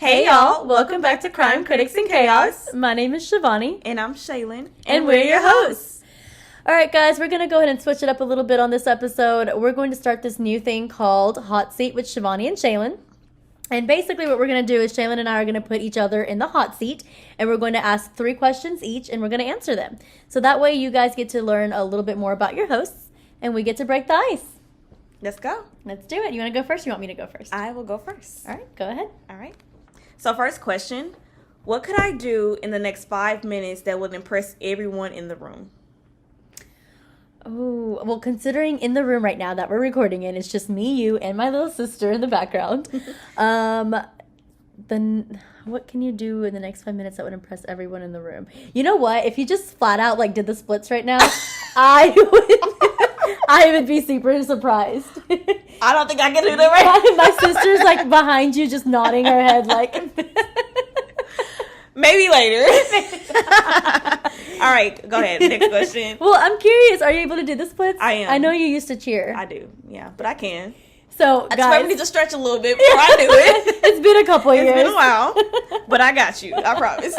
Hey y'all, welcome back to Crime Critics and Chaos. My name is Shivani. And I'm Shaylin. And we're your hosts. Alright guys, we're going to go ahead and switch it up a little bit on this episode. We're going to start this new thing called Hot Seat with Shivani and Shaylin. And basically what we're going to do is Shaylin and I are going to put each other in the hot seat. And we're going to ask 3 questions each and we're going to answer them. So that way you guys get to learn a little bit more about your hosts. And we get to break the ice. Let's go. Let's do it. You want to go first or you want me to go first? I will go first. Alright, go ahead. Alright. So first question, what could I do in the next 5 minutes that would impress everyone in the room? Oh, well, considering in the room right now that we're recording in, it's just me, you, and my little sister in the background. Then what can you do in the next 5 minutes that would impress everyone in the room? You know what? If you just flat out did the splits right now, I would be super surprised. I don't think I can do that right. My sister's behind you, just nodding her head Maybe later. All right, go ahead. Next question. Well, I'm curious. Are you able to do the splits? I am. I know you used to cheer. I do. Yeah, but I can. So, I guys, probably need to stretch a little bit before I do it. It's been a couple years. It's been a while, but I got you. I promise.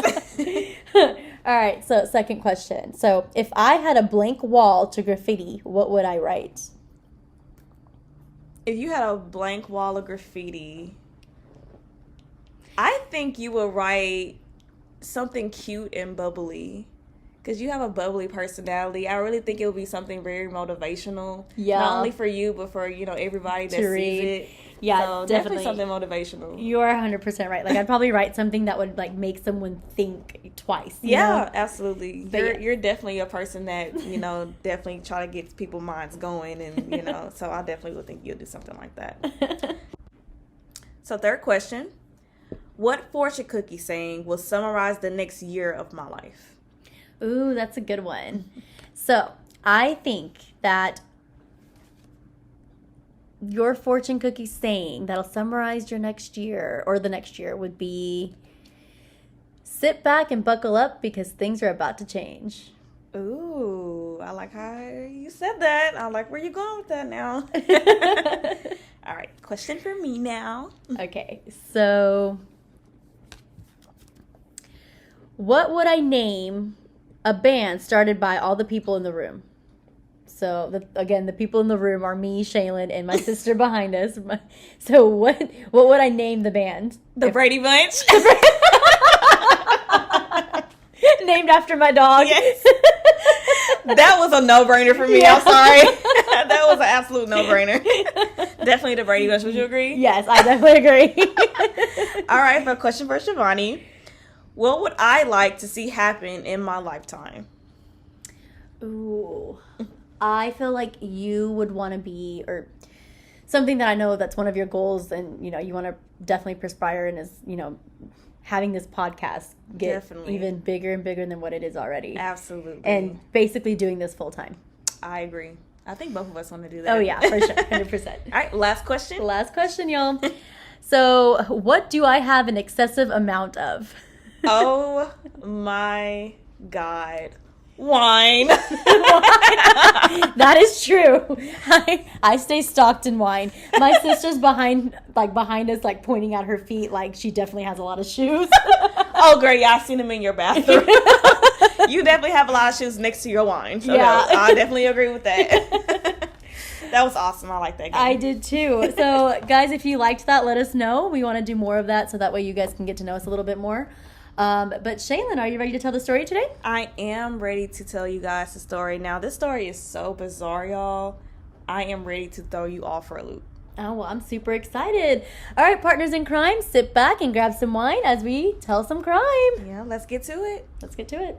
All right, so second question. So, if I had a blank wall to graffiti, what would I write? If you had a blank wall of graffiti, I think you would write something cute and bubbly. Because you have a bubbly personality. I really think it would be something very motivational. Yeah. Not only for you, but for, everybody that sees it. Yeah, so definitely something motivational. You're 100% right. I'd probably write something that would, make someone think twice. Yeah, absolutely. But you're definitely a person that, definitely try to get people's minds going. And, so I definitely would think you'll do something like that. So third question. What fortune cookie saying will summarize the next year of my life? Ooh, that's a good one. So, I think that your fortune cookie saying that'll summarize your next year or the next year would be sit back and buckle up because things are about to change. Ooh, I like how you said that. I like where you're going with that now. All right, question for me now. Okay, so what would I name a band started by all the people in the room? So, the people in the room are me, Shaylin, and my sister behind us. So, what would I name the band? The Brady Bunch. Named after my dog. Yes. That was a no-brainer for me. Yeah. I'm sorry. That was an absolute no-brainer. Definitely the Brady Bunch. Would you agree? Yes, I definitely agree. All right, for a question for Shivani. What would I like to see happen in my lifetime? Ooh. I feel like you would want to be, or something that I know that's one of your goals and, you want to definitely perspire in is, having this podcast get even bigger and bigger than what it is already. Absolutely. And basically doing this full time. I agree. I think both of us want to do that. Oh, yeah, for sure. 100%. All right, last question. Last question, y'all. So, what do I have an excessive amount of? Oh my God. Wine. That is true. I stay stocked in wine. My sister's behind us, pointing at her feet, she definitely has a lot of shoes. Oh, great. Yeah, I've seen them in your bathroom. You definitely have a lot of shoes next to your wine. So yeah. No, I definitely agree with that. That was awesome. I like that game. I did too. So, guys, if you liked that, let us know. We want to do more of that so that way you guys can get to know us a little bit more. But Shaylin, are you ready to tell the story today? I am ready to tell you guys the story. Now, this story is so bizarre, y'all. I am ready to throw you all for a loop. Oh, well, I'm super excited. All right, partners in crime, sit back and grab some wine as we tell some crime. Yeah, let's get to it. Let's get to it.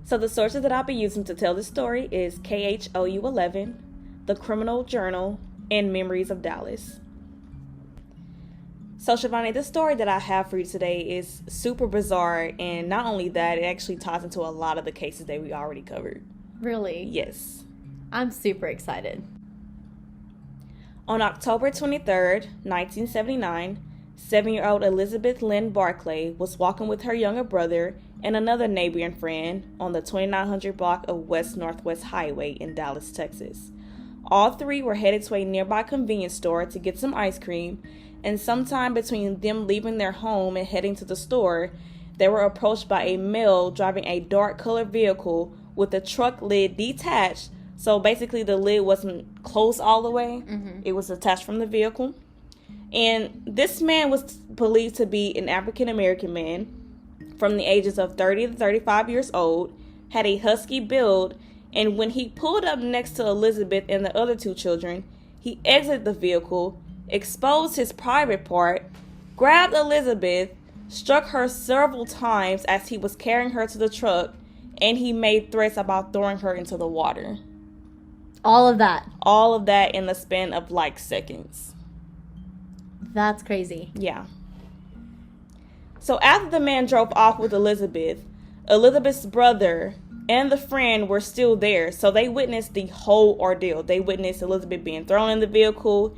So the sources that I'll be using to tell this story is KHOU 11, The Criminal Journal, and Memories of Dallas. So, Shivani, the story that I have for you today is super bizarre, and not only that, it actually ties into a lot of the cases that we already covered. Really? Yes. I'm super excited. On October 23rd, 1979, 7-year-old Elizabeth Lynn Barclay was walking with her younger brother and another neighboring friend on the 2900 block of West Northwest Highway in Dallas, Texas. All three were headed to a nearby convenience store to get some ice cream, And sometime between them leaving their home and heading to the store, they were approached by a male driving a dark-colored vehicle with the truck lid detached. So basically the lid wasn't closed all the way. Mm-hmm. It was attached from the vehicle. And this man was believed to be an African-American man from the ages of 30 to 35 years old, had a husky build, and when he pulled up next to Elizabeth and the other two children, he exited the vehicle, exposed his private part, grabbed Elizabeth, struck her several times as he was carrying her to the truck, and he made threats about throwing her into the water. All of that. All of that in the span of like seconds. That's crazy. Yeah. So after the man drove off with Elizabeth's brother and the friend were still there. So they witnessed the whole ordeal. They witnessed Elizabeth being thrown in the vehicle,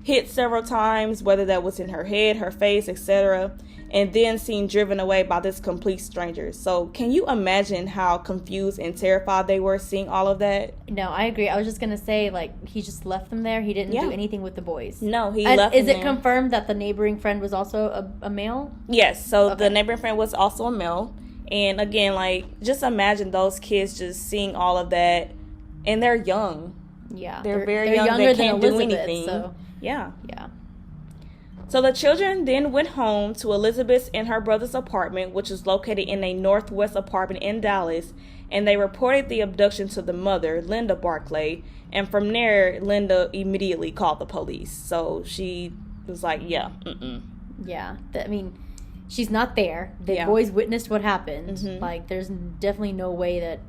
hit several times, whether that was in her head, her face, etc., and then seen driven away by this complete stranger. So can you imagine how confused and terrified they were seeing all of that? No, I agree. I was just going to say, like, he just left them there. He didn't do anything with the boys. No, he left them there. Is it confirmed that the neighboring friend was also a male? Yes, so the neighboring friend was also a male. And again, like, just imagine those kids just seeing all of that. And they're young. Yeah. They're very young. Younger they than can't Elizabeth, do anything. So. Yeah. Yeah. So the children then went home to Elizabeth's and her brother's apartment, which is located in a northwest apartment in Dallas, and they reported the abduction to the mother, Linda Barclay, and from there, Linda immediately called the police. So she was like, yeah, Yeah, I mean, she's not there. The boys witnessed what happened. Mm-hmm. Like, there's definitely no way that,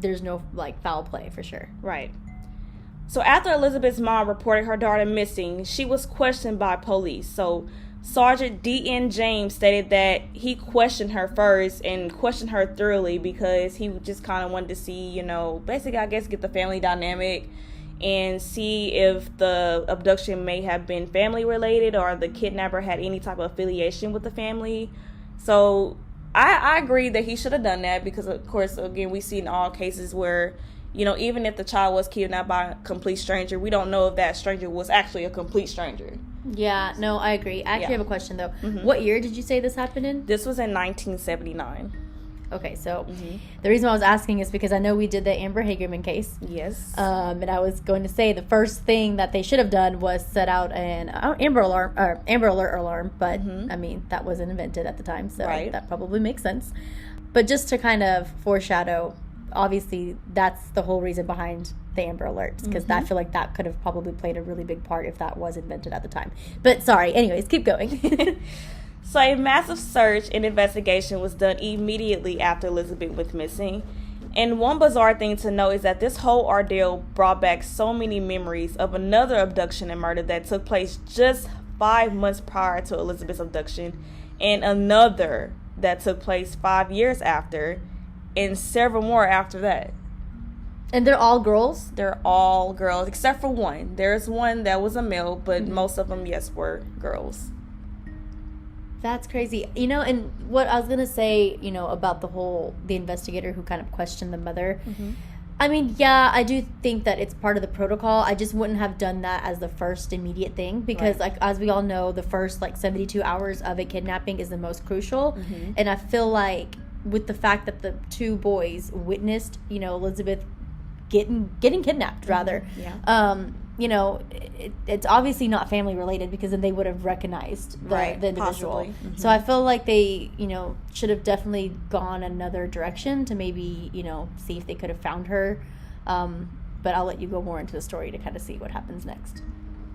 there's no, like, foul play for sure. Right. So after Elizabeth's mom reported her daughter missing, she was questioned by police. So Sergeant D.N. James stated that he questioned her first and questioned her thoroughly because he just kind of wanted to see, basically, I guess, get the family dynamic and see if the abduction may have been family related or the kidnapper had any type of affiliation with the family. So I agree that he should have done that because, of course, again, we see in all cases where even if the child was kidnapped by a complete stranger, we don't know if that stranger was actually a complete stranger. Yeah, no, I agree. I actually have a question, though. Mm-hmm. What year did you say this happened in? This was in 1979. Okay, so the reason I was asking is because I know we did the Amber Hagerman case. Yes. And I was going to say the first thing that they should have done was set out an Amber Alert alarm, but I mean, that wasn't invented at the time, so that probably makes sense. But just to kind of foreshadow, obviously, that's the whole reason behind the Amber Alerts, because I feel like that could have probably played a really big part if that was invented at the time. But sorry, anyways, keep going. So a massive search and investigation was done immediately after Elizabeth went missing. And one bizarre thing to note is that this whole ordeal brought back so many memories of another abduction and murder that took place just 5 months prior to Elizabeth's abduction, and another that took place 5 years after, and several more after that. And they're all girls? They're all girls, except for one. There's one that was a male, but most of them, yes, were girls. That's crazy. And what I was going to say, about the investigator who kind of questioned the mother. I mean, yeah, I do think that it's part of the protocol. I just wouldn't have done that as the first immediate thing because, like, as we all know, the first, 72 hours of a kidnapping is the most crucial. And I feel like with the fact that the two boys witnessed, Elizabeth getting kidnapped, rather. It's obviously not family related because then they would have recognized the individual. So I feel like they, should have definitely gone another direction to maybe, see if they could have found her. But I'll let you go more into the story to kind of see what happens next.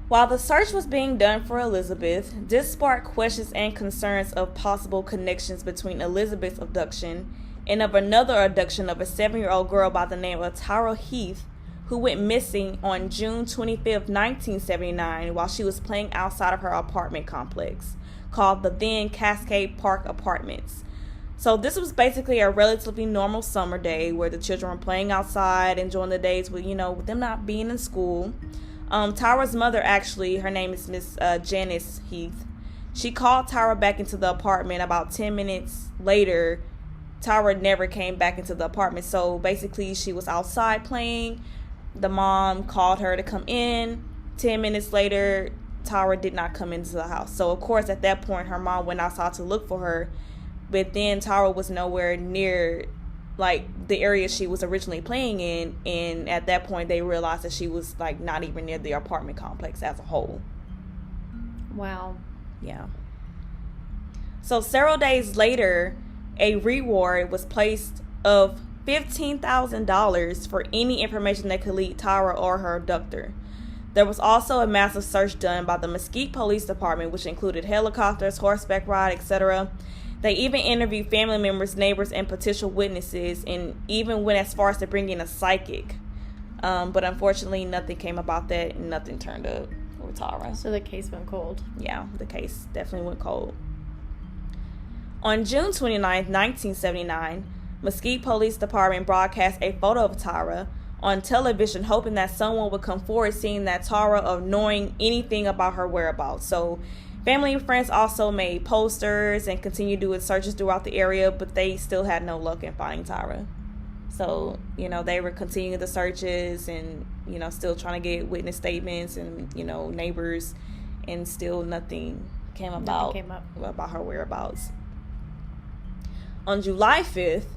While the search was being done for Elizabeth, this sparked questions and concerns of possible connections between Elizabeth's abduction and of another abduction of a 7-year-old girl by the name of Tyra Heath, who went missing on June 25th, 1979, while she was playing outside of her apartment complex, called the then Cascade Park Apartments. So this was basically a relatively normal summer day where the children were playing outside, enjoying the days with, with them not being in school. Tyra's mother, actually, her name is Miss Janice Heath. She called Tyra back into the apartment. About 10 minutes later, Tyra never came back into the apartment. So basically, she was outside playing. The mom called her to come in. 10 minutes later, Tara did not come into the house. So, of course, at that point, her mom went outside to look for her. But then Tara was nowhere near, like, the area she was originally playing in. And at that point, they realized that she was, like, not even near the apartment complex as a whole. Wow. Yeah. So, several days later, a reward was placed of $15,000 for any information that could lead Tara or her abductor. There was also a massive search done by the Mesquite Police Department, which included helicopters, horseback ride, etc. They even interviewed family members, neighbors, and potential witnesses, and even went as far as to bring in a psychic. But unfortunately, nothing came about that, and nothing turned up with Tara. So the case went cold. Yeah, the case definitely went cold. On June 29th, 1979, Mesquite Police Department broadcast a photo of Tara on television, hoping that someone would come forward seeing that Tara or knowing anything about her whereabouts. So family and friends also made posters and continued doing searches throughout the area, but they still had no luck in finding Tara. So, they were continuing the searches and, still trying to get witness statements and, neighbors, and still nothing came up about her whereabouts. On July 5th,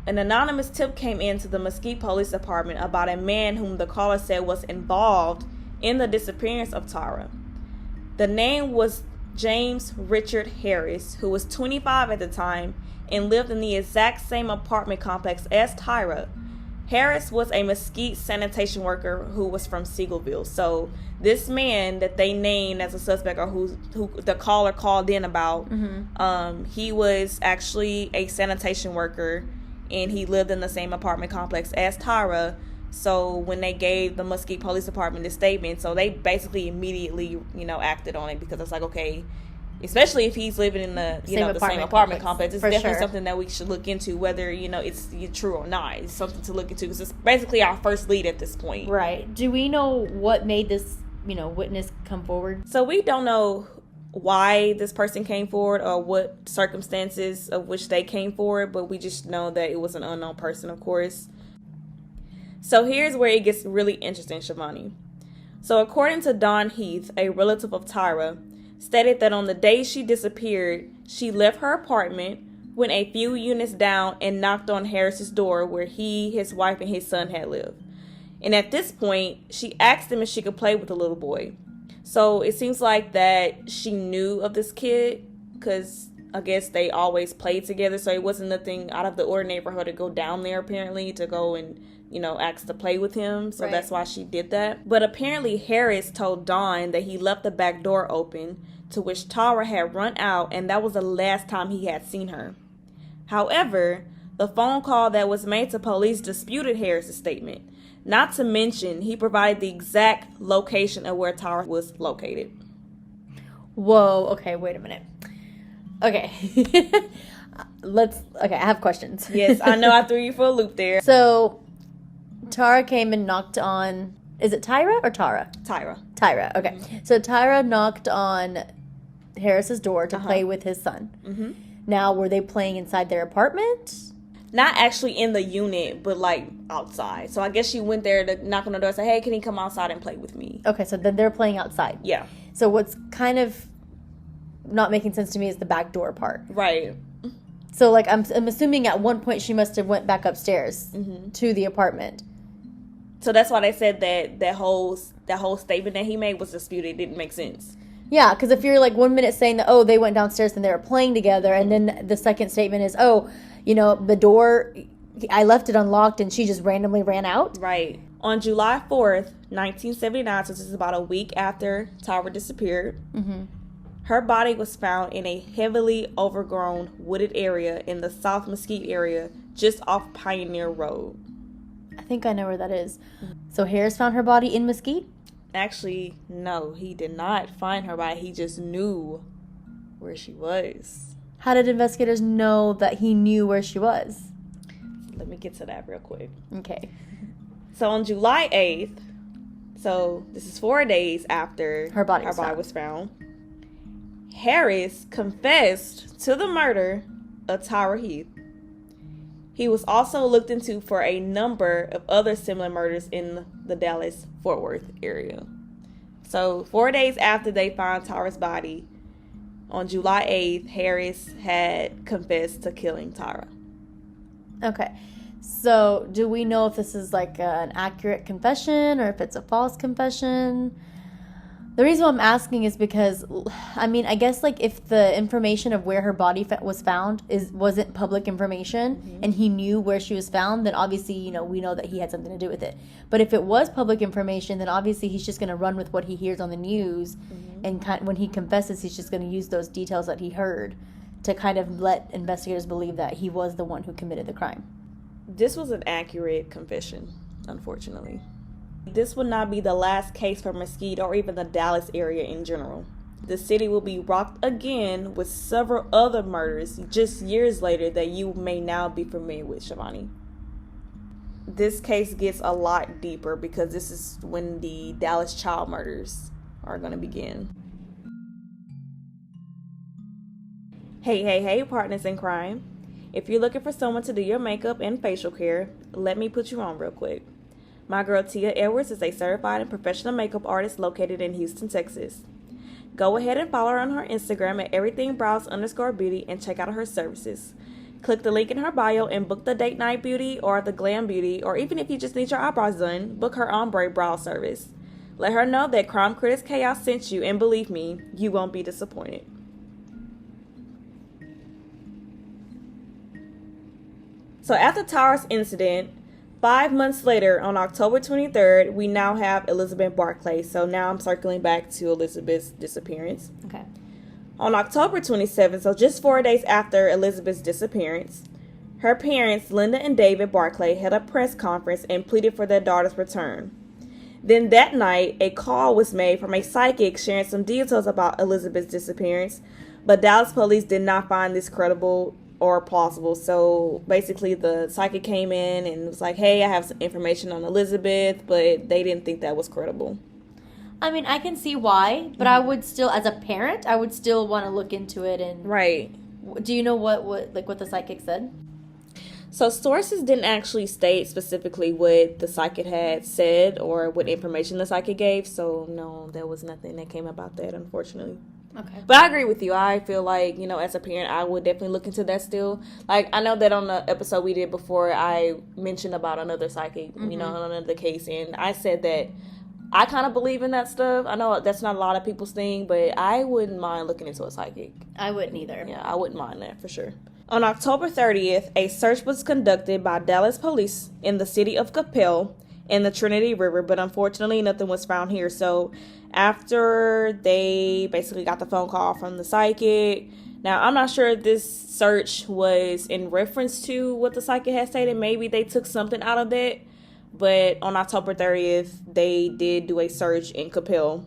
an anonymous tip came into the Mesquite Police Department about a man whom the caller said was involved in the disappearance of Tara. The name was James Richard Harris, who was 25 at the time and lived in the exact same apartment complex as Tara. Harris was a Mesquite sanitation worker who was from Seagoville. So this man that they named as a suspect, or who the caller called in about, he was actually a sanitation worker, and he lived in the same apartment complex as Tara. So when they gave the Mesquite Police Department this statement, so they basically immediately, acted on it, because it's like, okay, especially if he's living in the, the same apartment complex, it's definitely something that we should look into, whether, it's true or not. It's something to look into, because it's basically our first lead at this point. Right. Do we know what made this, witness come forward? So we don't know why this person came forward or what circumstances of which they came forward, but we just know that it was an unknown person, of course. So here's where it gets really interesting, Shivani. So according to Don Heath, a relative of Tara, stated that on the day she disappeared, she left her apartment, went a few units down, and knocked on Harris's door where he, his wife, and his son had lived. And at this point, she asked him if she could play with the little boy. So it seems like that she knew of this kid, because I guess they always played together. So it wasn't nothing out of the ordinary for her to go down there, apparently, to go and, ask to play with him. So That's why she did that. But apparently Harris told Dawn that he left the back door open, to which Tara had run out, and that was the last time he had seen her. However, the phone call that was made to police disputed Harris's statement. Not to mention, he provided the exact location of where Tara was located. Whoa, okay, wait a minute. Okay. I have questions. Yes, I know I threw you for a loop there. So, Tara came and knocked on, is it Tyra or Tara? Tyra, okay. So Tyra knocked on Harris's door to play with his son. Mm-hmm. Now, were they playing inside their apartment? Not actually in the unit, but like outside. So I guess she went there to knock on the door and say, hey, can he come outside and play with me? Okay, so then they're playing outside. Yeah. So what's kind of not making sense to me is the back door part. Right. So like I'm assuming at one point she must have went back upstairs to the apartment. So that's why they said that whole statement that he made was disputed. It didn't make sense. Yeah, because if you're like 1 minute saying that, they went downstairs and they were playing together, and then the second statement is, the door, I left it unlocked and she just randomly ran out. Right. On July 4th, 1979, so this is about a week after Tara disappeared, her body was found in a heavily overgrown wooded area in the South Mesquite area, just off Pioneer Road. I think I know where that is. So Harris found her body in Mesquite? Actually, no, he did not find her body. He just knew where she was. How did investigators know that he knew where she was? Let me get to that real quick. Okay. So on July 8th, so this is 4 days after her body was found, Harris confessed to the murder of Tara Heath. He was also looked into for a number of other similar murders in the Dallas-Fort Worth area. So 4 days after they found Tyra's body, on July 8th, Harris had confessed to killing Tyra. Okay. So do we know if this is like an accurate confession or if it's a false confession? The reason why I'm asking is because, I mean, I guess like if the information of where her body was found wasn't public information and he knew where she was found, then obviously, you know, we know that he had something to do with it. But if it was public information, then obviously he's just going to run with what he hears on the news. And when he confesses, he's just going to use those details that he heard to kind of let investigators believe that he was the one who committed the crime. This was an accurate confession, unfortunately. This will not be the last case for Mesquite or even the Dallas area in general. The city will be rocked again with several other murders just years later that you may now be familiar with, Shivani. This case gets a lot deeper because this is when the Dallas child murders are going to begin. Hey, partners in crime. If you're looking for someone to do your makeup and facial care, let me put you on real quick. My girl Tia Edwards is a certified and professional makeup artist located in Houston, Texas. Go ahead and follow her on her Instagram at everythingbrows_beauty and check out her services. Click the link in her bio and book the date night beauty or the glam beauty, or even if you just need your eyebrows done, book her ombre brow service. Let her know that Crime Critics Chaos sent you, and believe me, you won't be disappointed. So after Tyra's incident, 5 months later, on October 23rd, we now have Elizabeth Barclay. So now I'm circling back to Elizabeth's disappearance. Okay. On October 27th, so just 4 days after Elizabeth's disappearance, her parents, Linda and David Barclay, held a press conference and pleaded for their daughter's return. Then that night, a call was made from a psychic sharing some details about Elizabeth's disappearance, but Dallas police did not find this credible or plausible. So basically the psychic came in and was like, hey, I have some information on Elizabeth, but they didn't think that was credible. I mean, I can see why, but I would still, as a parent, I would still want to look into it. And right. Do you know what the psychic said? So sources didn't actually state specifically what the psychic had said or what information the psychic gave. So no, there was nothing that came about that, unfortunately. Okay. But I agree with you. I feel like, you know, as a parent, I would definitely look into that still. Like, I know that on the episode we did before, I mentioned about another psychic, you know, another case. And I said that I kind of believe in that stuff. I know that's not a lot of people's thing, but I wouldn't mind looking into a psychic. I wouldn't either. Yeah, I wouldn't mind that for sure. On October 30th, a search was conducted by Dallas police in the city of Capel in the Trinity River, but unfortunately nothing was found here. So after they basically got the phone call from the psychic, now I'm not sure if this search was in reference to what the psychic had stated. Maybe they took something out of that, but on October 30th, they did do a search in Capel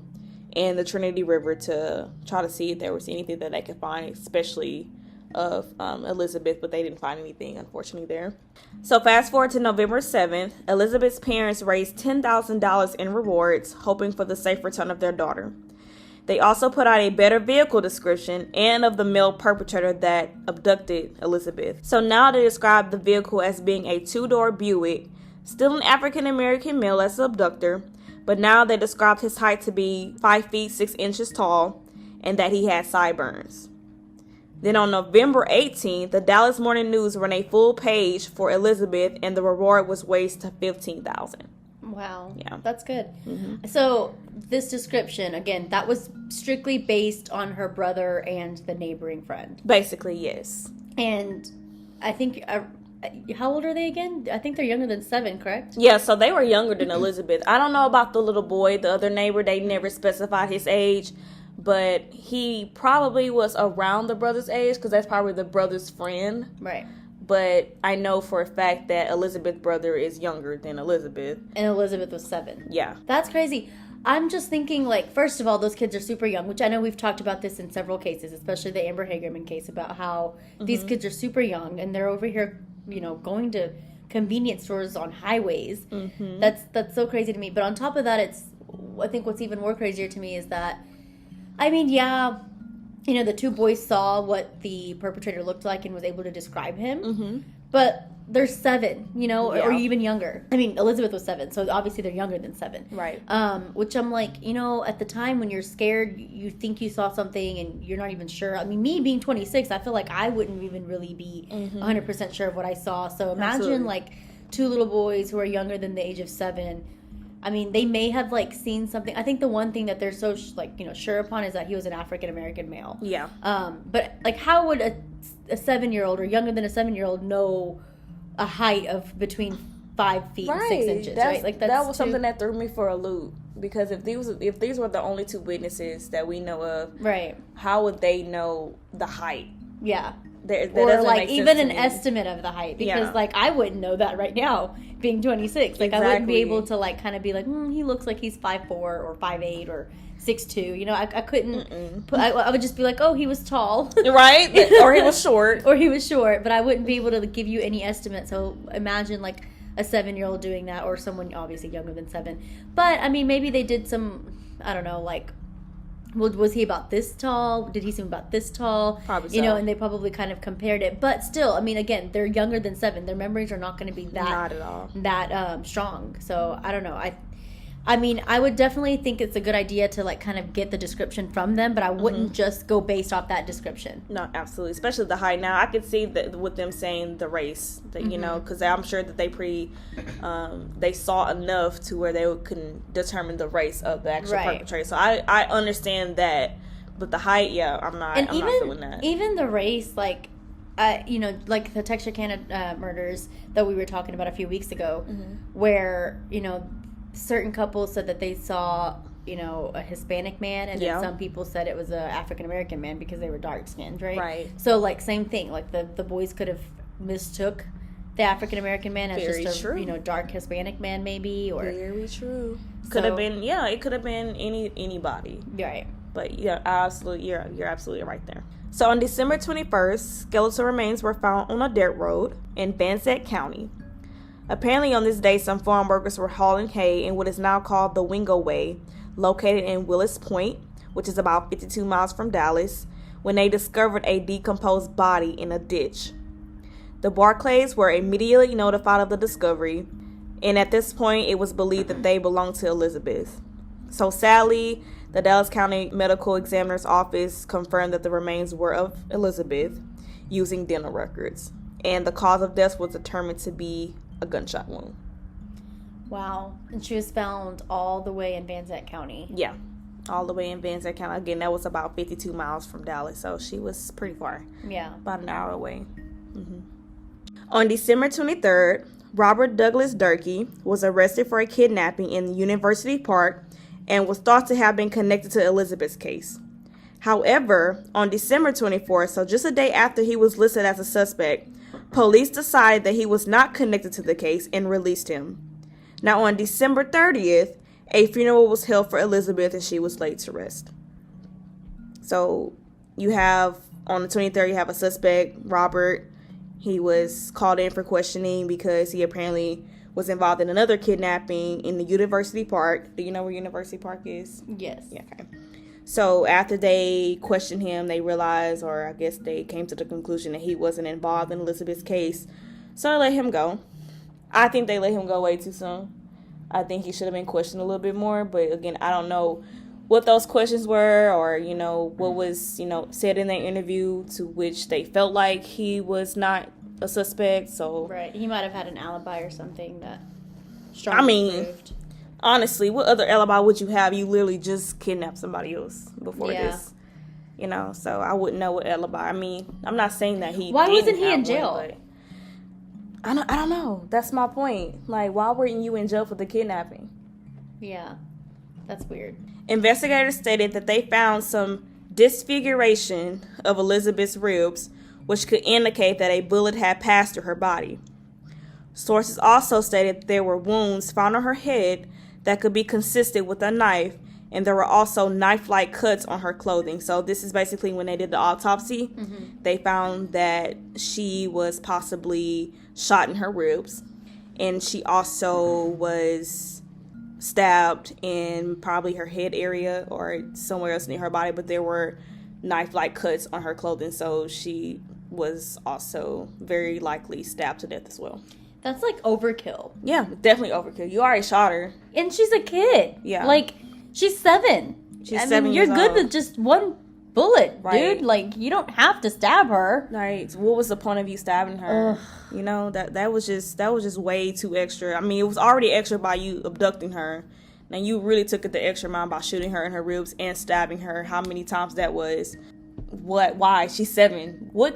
and the Trinity River to try to see if there was anything that they could find, especially of Elizabeth, but they didn't find anything, unfortunately, there. So fast forward to November 7th, Elizabeth's parents raised $10,000 in rewards, hoping for the safe return of their daughter. They also put out a better vehicle description and of the male perpetrator that abducted Elizabeth. So now they describe the vehicle as being a 2-door Buick, still an African-American male as the abductor, but now they described his height to be 5 feet 6 inches tall and that he had sideburns. Then on November 18th, the Dallas Morning News ran a full page for Elizabeth, and the reward was raised to $15,000. Wow. Yeah. That's good. Mm-hmm. So this description, again, that was strictly based on her brother and the neighboring friend. Basically, yes. And I think, how old are they again? I think they're younger than 7, correct? Yeah, so they were younger than Elizabeth. I don't know about the little boy, the other neighbor. They never specified his age. But he probably was around the brother's age because that's probably the brother's friend. Right. But I know for a fact that Elizabeth's brother is younger than Elizabeth. And Elizabeth was 7. Yeah. That's crazy. I'm just thinking, like, first of all, those kids are super young, which I know we've talked about this in several cases, especially the Amber Hagerman case, about how these kids are super young and they're over here, you know, going to convenience stores on highways. Mm-hmm. That's so crazy to me. But on top of that, I think what's even more crazier to me is that, I mean, yeah, you know, the 2 boys saw what the perpetrator looked like and was able to describe him. Mm-hmm. But they're 7, you know, Yeah. or even younger. I mean, Elizabeth was 7, so obviously they're younger than 7. Right. Which I'm like, you know, at the time when you're scared, you think you saw something and you're not even sure. I mean, me being 26, I feel like I wouldn't even really be 100% sure of what I saw. So imagine Absolutely. like 2 little boys who are younger than the age of 7. I mean, they may have like seen something. I think the one thing that they're so sure upon is that he was an African American male. Yeah. But like, how would a 7-year-old or younger than a 7-year-old know a height of between 5 feet and 6 inches? Right? Like that was something that threw me for a loop, because if these were the only 2 witnesses that we know of, right? How would they know the height? Yeah. That or doesn't like make sense even to an me. estimate of the height, because Yeah. like I wouldn't know that right now being 26. Like I wouldn't be Exactly. able to like kind of be like, he looks like he's 5'4" or 5'8" or 6'2". You know, I couldn't. I would just be like, oh, he was tall, Right? Or he was short. or he was short, but I wouldn't be able to give you any estimate. So imagine like a 7-year-old doing that, or someone obviously younger than 7. But I mean, maybe they did some, I don't know, like, well, was he about this tall? Did he seem about this tall? Probably You know, so. and they probably kind of compared it. But still, I mean, again, they're younger than 7. Their memories are not going to be Not at all. that strong. So I don't know. I mean, I would definitely think it's a good idea to like kind of get the description from them, but I wouldn't just go based off that description. No, absolutely. Especially the height. Now, I could see that with them saying the race, that you know, because I'm sure that they saw enough to where they can determine the race of the actual perpetrator. So I understand that, but the height, yeah, I'm not feeling that. Even the race, like, you know, like the Texarkana murders that we were talking about a few weeks ago, where, you know, certain couples said that they saw, you know, a Hispanic man, and then some people said it was a African American man because they were dark skinned, right? Right. So like same thing, like the boys could have mistook the African American man as Very just a true. you know, dark Hispanic man maybe, or Very true. Could have been, it could have been anybody. right. But yeah, you're absolutely right there. So on December 21st, skeletal remains were found on a dirt road in Van Zandt County. Apparently on this day, some farm workers were hauling hay in what is now called the Wingo Way, located in Willis Point, which is about 52 miles from Dallas, when they discovered a decomposed body in a ditch. The Barclays were immediately notified of the discovery, and at this point, it was believed that they belonged to Elizabeth. So sadly, the Dallas County Medical Examiner's Office confirmed that the remains were of Elizabeth using dental records, and the cause of death was determined to be a gunshot wound. Wow. And she was found all the way in Van Zandt County. Yeah, all the way in Van Zandt County. Again, that was about 52 miles from Dallas, so she was pretty far. Yeah. About an hour away. On December 23rd, Robert Douglas Durkey was arrested for a kidnapping in University Park and was thought to have been connected to Elizabeth's case. However, on December 24th, so just a day after he was listed as a suspect, police decided that he was not connected to the case and released him. Now, on December 30th, a funeral was held for Elizabeth and she was laid to rest. So, you have, on the 23rd, you have a suspect, Robert. He was called in for questioning because he apparently was involved in another kidnapping in the University Park. Do you know where University Park is? Yes. Yeah, okay. So after they questioned him, they realized, or I guess they came to the conclusion that he wasn't involved in Elizabeth's case. So they let him go. I think they let him go way too soon. I think he should have been questioned a little bit more. But again, I don't know what those questions were, or, you know, what was, you know, said in their interview to which they felt like he was not a suspect. So Right. He might have had an alibi or something that strongly proved. Honestly, what other alibi would you have? You literally just kidnapped somebody else before this. You know, so I wouldn't know what alibi. I mean, I'm not saying that he. Why wasn't didn't he have in jail? one, but I don't know. That's my point. Like, why weren't you in jail for the kidnapping? Yeah. That's weird. Investigators stated that they found some disfiguration of Elizabeth's ribs, which could indicate that a bullet had passed through her body. Sources also stated there were wounds found on her head that could be consistent with a knife, and there were also knife-like cuts on her clothing. So this is basically when they did the autopsy. They found that she was possibly shot in her ribs, and she also was stabbed in probably her head area or somewhere else near her body, but there were knife-like cuts on her clothing, so she was also very likely stabbed to death as well. That's like overkill. Yeah, definitely overkill. You already shot her. And she's a kid. Yeah. Like, she's 7. She's 7 years you're good old. with just one bullet, Right. dude. Like, you don't have to stab her. Right. So what was the point of you stabbing her? Ugh. You know, that was just way too extra. I mean, it was already extra by you abducting her. Now you really took it the extra mile by shooting her in her ribs and stabbing her. How many times that was? What? Why? She's 7. What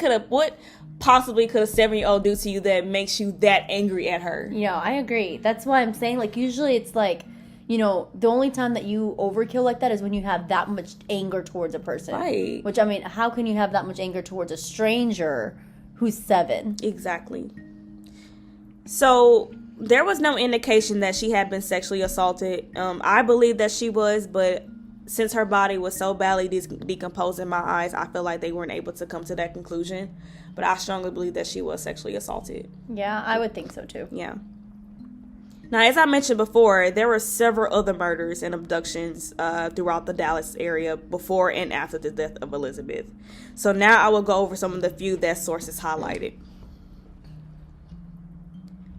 possibly could a 7-year-old do to you that makes you that angry at her? Yeah, I agree. That's why I'm saying, like, usually it's like, you know, the only time that you overkill like that is when you have that much anger towards a person. Right. Which, I mean, how can you have that much anger towards a stranger who's 7? Exactly. So there was no indication that she had been sexually assaulted. I believe that she was, but since her body was so badly decomposed in my eyes, I feel like they weren't able to come to that conclusion. But I strongly believe that she was sexually assaulted. Yeah, I would think so too. Yeah. Now, as I mentioned before, there were several other murders and abductions throughout the Dallas area before and after the death of Elizabeth. So now I will go over some of the few that sources highlighted.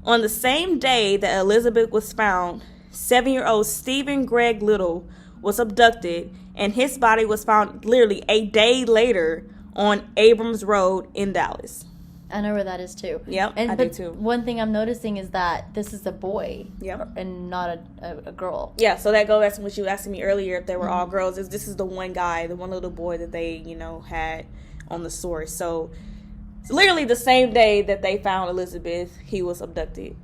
On the same day that Elizabeth was found, 7-year-old Stephen Greg Little was abducted, and his body was found literally a day later on Abrams Road in Dallas. I know where that is too. Yep, I do too. One thing I'm noticing is that this is a boy. Yep. And not a girl. Yeah, so that goes back to what you asked me earlier, if they were all girls. This is the one guy, the one little boy that they, had on the source. So literally the same day that they found Elizabeth, he was abducted.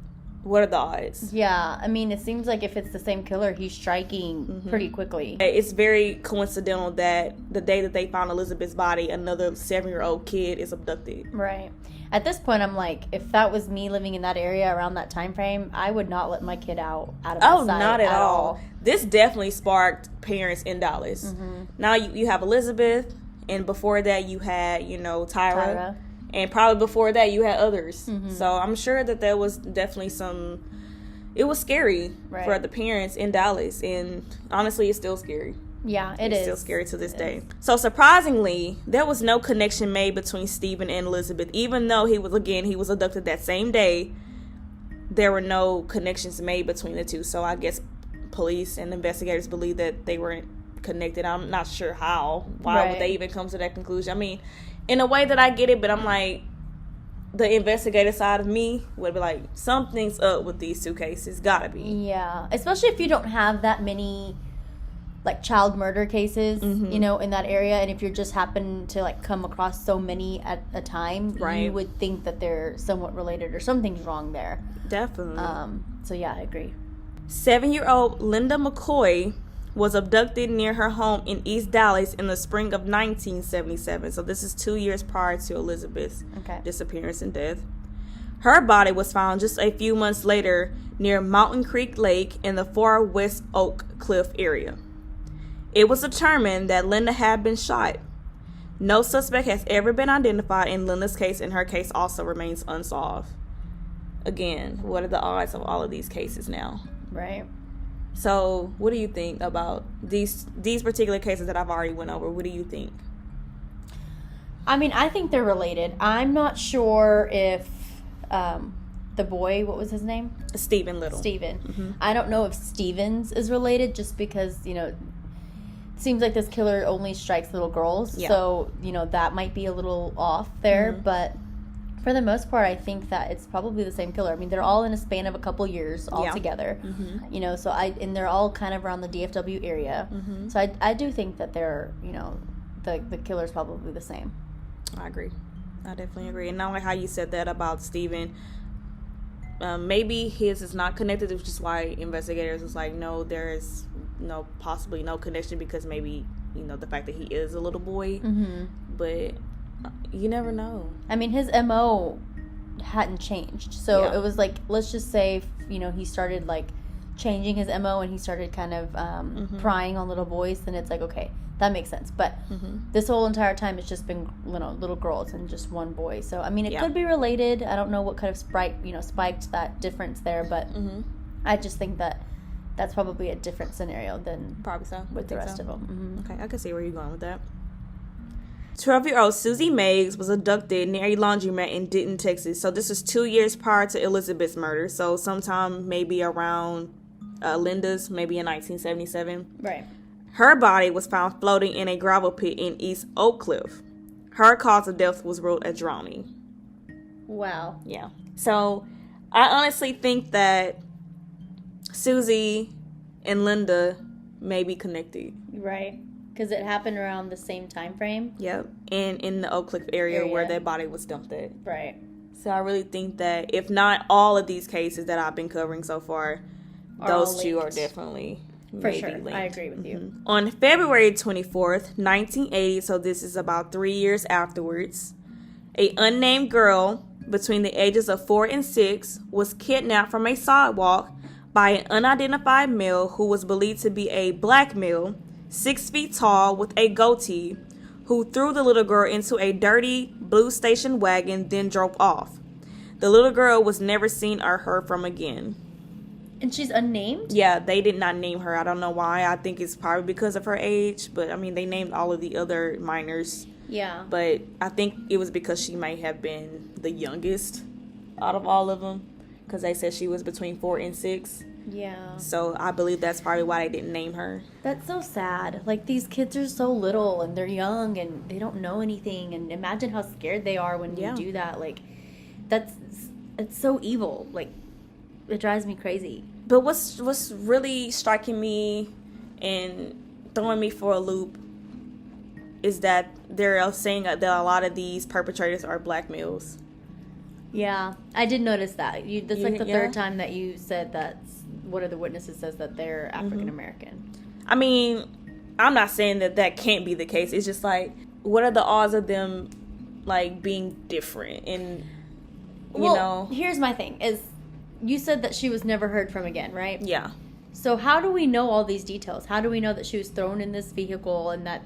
What are the odds? Yeah, I mean, it seems like if it's the same killer, he's striking pretty quickly. It's very coincidental that the day that they found Elizabeth's body, another 7-year-old kid is abducted. Right. At this point, I'm like, if that was me living in that area around that time frame, I would not let my kid out of my sight. Not at all. This definitely sparked parents in Dallas. Mm-hmm. Now you have Elizabeth, and before that you had, Tyra. And probably before that, you had others. Mm-hmm. So I'm sure that there was definitely it was scary for the parents in Dallas. And honestly, it's still scary. Yeah, it's still scary to this day. So surprisingly, there was no connection made between Stephen and Elizabeth. Even though he was abducted that same day, there were no connections made between the two. So I guess police and investigators believe that they weren't connected. I'm not sure how. Why would they even come to that conclusion? I mean, in a way that I get it, but I'm like, the investigator side of me would be like, something's up with these two cases. Gotta be. Yeah. Especially if you don't have that many, like, child murder cases, in that area. And if you just happen to, like, come across so many at a time, you would think that they're somewhat related or something's wrong there. Definitely. So, yeah, I agree. 7-year-old Linda Mccoy was abducted near her home in East Dallas in the spring of 1977. So this is 2 years prior to Elizabeth's disappearance and death. Her body was found just a few months later near Mountain Creek Lake in the Far West Oak Cliff area. It was determined that Linda had been shot. No suspect has ever been identified in Linda's case, and her case also remains unsolved. Again, what are the odds of all of these cases now? Right. So, what do you think about these particular cases that I've already went over? What do you think? I mean, I think they're related. I'm not sure if the boy, what was his name? Stephen Little. Stephen. Mm-hmm. I don't know if Stevens is related just because, it seems like this killer only strikes little girls. Yeah. So, that might be a little off there. Mm-hmm. But for the most part, I think that it's probably the same killer. I mean, they're all in a span of a couple years all together. Mm-hmm. So and they're all kind of around the DFW area. Mm-hmm. So I do think that they're, the killer's probably the same. I agree. I definitely agree. And not like how you said that about Stephen. Maybe his is not connected, which is why investigators was like, no, there is possibly no connection because maybe, the fact that he is a little boy. Mm-hmm. But you never know. I mean, his MO hadn't changed. So it was like, let's just say, he started like changing his MO and he started kind of prying on little boys, then it's like, okay, that makes sense. But this whole entire time it's just been little girls and just one boy. So I mean, it could be related. I don't know what kind of spiked that difference there, but I just think that that's probably a different scenario than probably so with the rest of them. Okay, I can see where you're going with that. 12-year-old Susie Meigs was abducted near a laundromat in Denton, Texas. So this was 2 years prior to Elizabeth's murder. So sometime maybe around Linda's, maybe in 1977. Right. Her body was found floating in a gravel pit in East Oak Cliff. Her cause of death was ruled as drowning. Wow. Yeah. So I honestly think that Susie and Linda may be connected. Right. Because it happened around the same time frame. Yep. And in the Oak Cliff area where their body was dumped at. Right. So I really think that if not all of these cases that I've been covering so far, those two are definitely for sure linked. I agree with you. On February 24th, 1980, so this is about 3 years afterwards, a unnamed girl between the ages of 4 and 6 was kidnapped from a sidewalk by an unidentified male who was believed to be a black male, 6 feet tall with a goatee, who threw the little girl into a dirty blue station wagon, then drove off. The little girl was never seen or heard from again. And she's unnamed? Yeah, they did not name her. I don't know why. I think it's probably because of her age, but I mean, they named all of the other minors. Yeah. But I think it was because she might have been the youngest out of all of them, because they said she was between 4 and 6. Yeah. So I believe that's probably why they didn't name her. That's so sad. Like, these kids are so little and they're young and they don't know anything. And imagine how scared they are when you do that. Like, it's so evil. Like, it drives me crazy. But what's really striking me and throwing me for a loop is that they're saying that a lot of these perpetrators are black males. Yeah, I did notice that. That's like the third time that you said that one of the witnesses says that they're African American. I mean, I'm not saying that can't be the case. It's just like, what are the odds of them like being different? And you know, here's my thing: is you said that she was never heard from again, right? Yeah. So how do we know all these details? How do we know that she was thrown in this vehicle and that,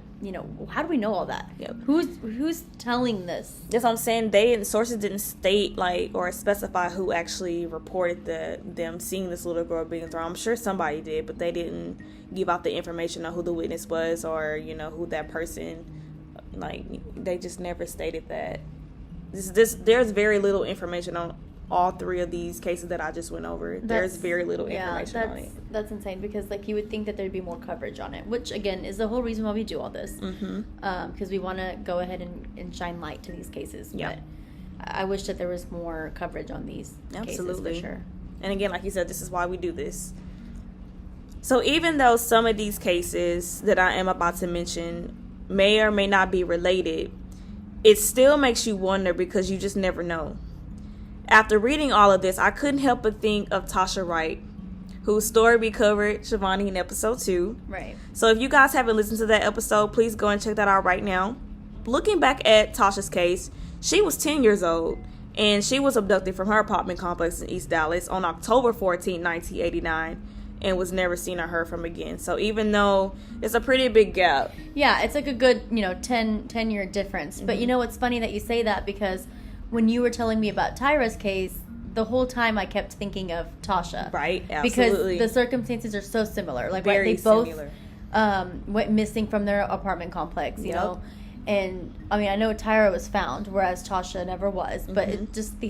how do we know all that? Yep. Who's telling this? That's what I'm saying. Sources didn't state or specify who actually reported them seeing this little girl being thrown. I'm sure somebody did, but they didn't give out the information on who the witness was or, who that person, they just never stated that. There's very little information on all 3 of these cases that I just went over. There's very little information on it. That's insane because you would think that there'd be more coverage on it, which again is the whole reason why we do all this. Because we want to go ahead and shine light to these cases. Yeah. But I wish that there was more coverage on these cases for sure. And again, like you said, this is why we do this. So even though some of these cases that I am about to mention may or may not be related, it still makes you wonder because you just never know. After reading all of this, I couldn't help but think of Tasha Wright, whose story we covered, Shivani, in episode 2. Right. So if you guys haven't listened to that episode, please go and check that out right now. Looking back at Tasha's case, she was 10 years old, and she was abducted from her apartment complex in East Dallas on October 14, 1989, and was never seen or heard from again. So even though it's a pretty big gap. Yeah, it's like a good, 10-year difference. But it's funny that you say that because when you were telling me about Tyra's case, the whole time I kept thinking of Tasha. Right, absolutely. Because the circumstances are so similar. Like, very they both similar. Went missing from their apartment complex, you know? And, I mean, I know Tyra was found, whereas Tasha never was. But it just the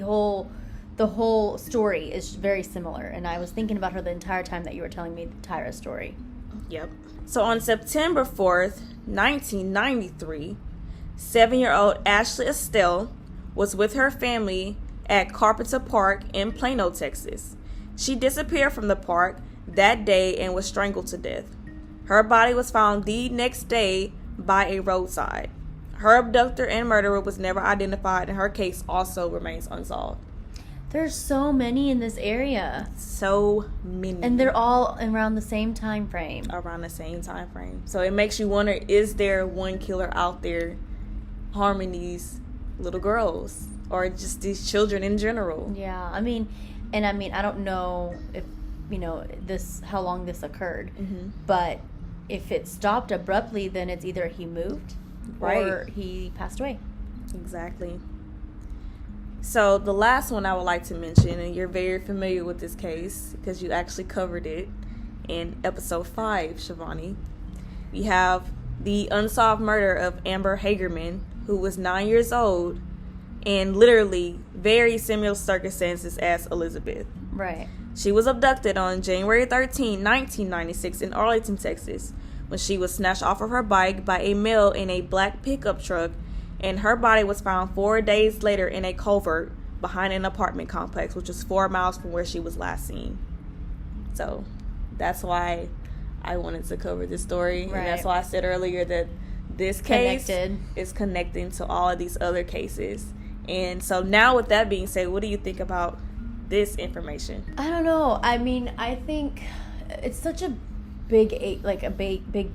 whole story is very similar. And I was thinking about her the entire time that you were telling me Tyra's story. Yep. So on September 4th, 1993, 7-year-old Ashley Estelle was with her family at Carpenter Park in Plano, Texas. She disappeared from the park that day and was strangled to death. Her body was found the next day by a roadside. Her abductor and murderer was never identified, and her case also remains unsolved. There's so many in this area. So many. And they're all around the same time frame. So it makes you wonder, is there one killer out there harming these little girls or just these children in general? Yeah, I mean, I don't know if how long this occurred, but if it stopped abruptly, then it's either he moved or he passed away. Exactly. So the last one I would like to mention, and you're very familiar with this case because you actually covered it in episode 5, Shivani. We have the unsolved murder of Amber Hagerman, who was 9 years old, in literally very similar circumstances as Elizabeth. Right. She was abducted on January 13, 1996 in Arlington, Texas, when she was snatched off of her bike by a male in a black pickup truck, and her body was found 4 days later in a culvert behind an apartment complex, which was 4 miles from where she was last seen. So that's why I wanted to cover this story. Right. And that's why I said earlier that this case is connecting to all of these other cases. And so now with that being said, what do you think about this information? I don't know. I mean, I think it's such a big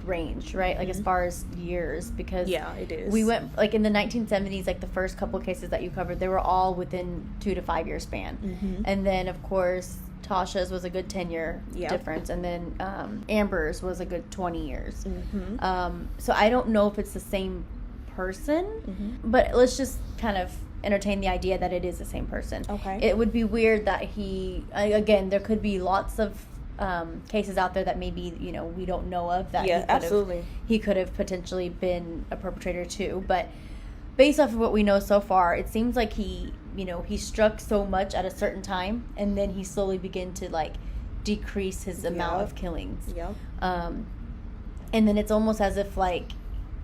range, right? Like, as far as years, because yeah, it is. We went, like, in the 1970s, like the first couple cases that you covered, they were all within 2 to 5 year span. And then, of course, Tasha's was a good 10-year difference, and then Amber's was a good 20 years. So I don't know if it's the same person, but let's just kind of entertain the idea that it is the same person. Okay. It would be weird that he, again, there could be lots of cases out there that maybe, you know, we don't know of, that he could have potentially been a perpetrator too. But based off of what we know so far, it seems like he struck so much at a certain time, and then he slowly began to, like, decrease his amount of killings. And then it's almost as if, like,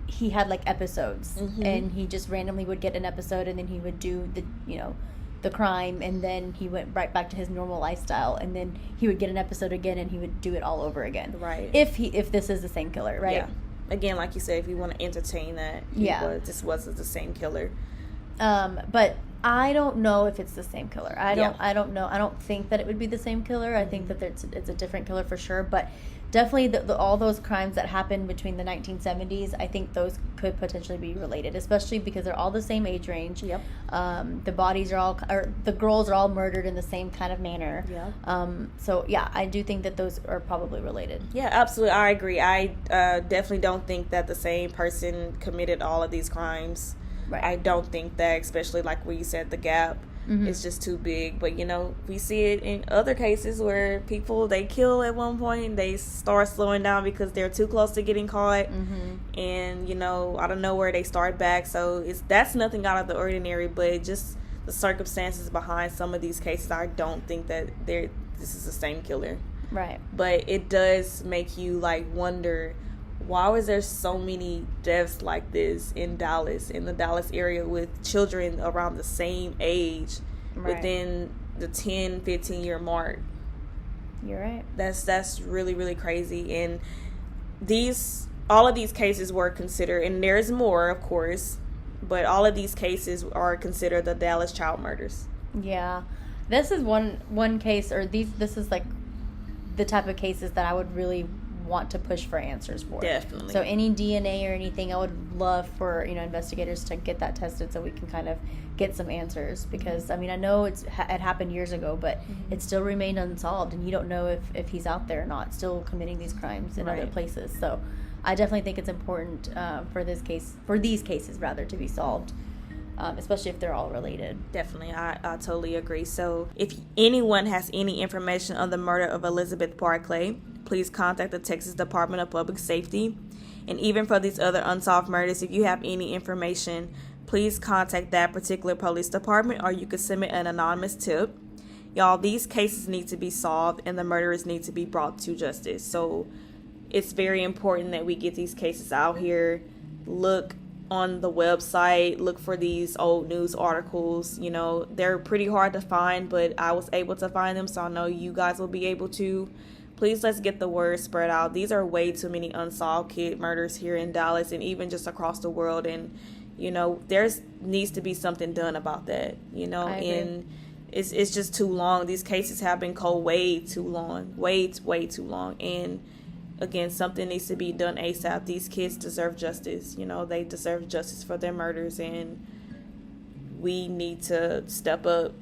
he had, like, episodes, and he just randomly would get an episode, and then he would do the crime, and then he went right back to his normal lifestyle, and then he would get an episode again, and he would do it all over again. Right. If this is the same killer, right? Yeah. Again, like you said, if you want to entertain that, this wasn't the same killer. But I don't know if it's the same killer. I don't know. I don't think that it would be the same killer. I think that it's a different killer for sure. But definitely, all those crimes that happened between the 1970s, I think those could potentially be related, especially because they're all the same age range. The bodies the girls are all murdered in the same kind of manner. So yeah, I do think that those are probably related. Yeah, absolutely. I agree. I definitely don't think that the same person committed all of these crimes. Right. I don't think that, especially like where you said the gap is just too big. But, you know, we see it in other cases where people, they kill at one point, they start slowing down because they're too close to getting caught. And, you know, out of nowhere they start back. So that's nothing out of the ordinary, but just the circumstances behind some of these cases, I don't think that this is the same killer. Right. But it does make you, like, wonder, why was there so many deaths like this in the Dallas area, with children around the same age within the 10, 15-year mark? You're right. That's really, really crazy. And all of these cases were considered, and there's more, of course, but all of these cases are considered the Dallas child murders. Yeah. This is one case, this is like the type of cases that I would really want to push for answers for. Definitely. So any DNA or anything, I would love for investigators to get that tested so we can kind of get some answers, because I mean, I know it happened years ago, but it still remained unsolved, and you don't know if he's out there or not, still committing these crimes in other places. So I definitely think it's important for these cases to be solved. Especially if they're all related. Definitely, I totally agree. So if anyone has any information on the murder of Elizabeth Barclay, please contact the Texas Department of Public Safety. And even for these other unsolved murders, if you have any information, please contact that particular police department, or you could submit an anonymous tip. Y'all, these cases need to be solved, and the murderers need to be brought to justice. So it's very important that we get these cases out here. Look on the website, look for these old news articles. You know, they're pretty hard to find, but I was able to find them, so I know you guys will be able to. Please, let's get the word spread out. These are way too many unsolved kid murders here in Dallas, and even just across the world. And, you know, needs to be something done about that, you know. And it's just too long. These cases have been cold way too long. Way too long. And again, something needs to be done ASAP. These kids deserve justice. You know, they deserve justice for their murders, and we need to step up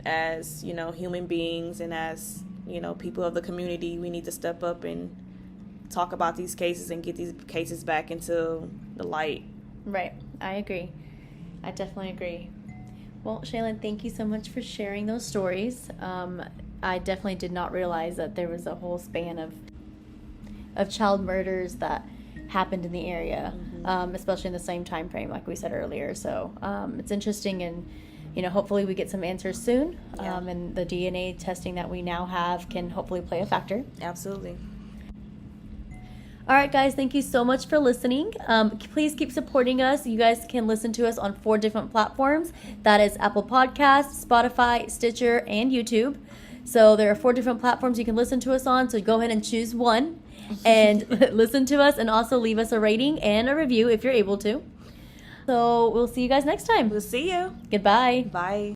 as, you know, human beings, and as, you know, people of the community. We need to step up and talk about these cases and get these cases back into the light. Right. I agree. I definitely agree. Well, Shaylin, thank you so much for sharing those stories. I definitely did not realize that there was a whole span of child murders that happened in the area. especially in the same time frame like we said earlier. So it's interesting, and hopefully we get some answers soon. And the DNA testing that we now have can hopefully play a factor. Absolutely. All right, guys, thank you so much for listening. Please keep supporting us. You guys can listen to us on 4 different platforms. That is Apple Podcasts, Spotify, Stitcher, and YouTube. So there are 4 different platforms you can listen to us on. So go ahead and choose one and listen to us, and also leave us a rating and a review if you're able to. So we'll see you guys next time. We'll see you. Goodbye. Bye.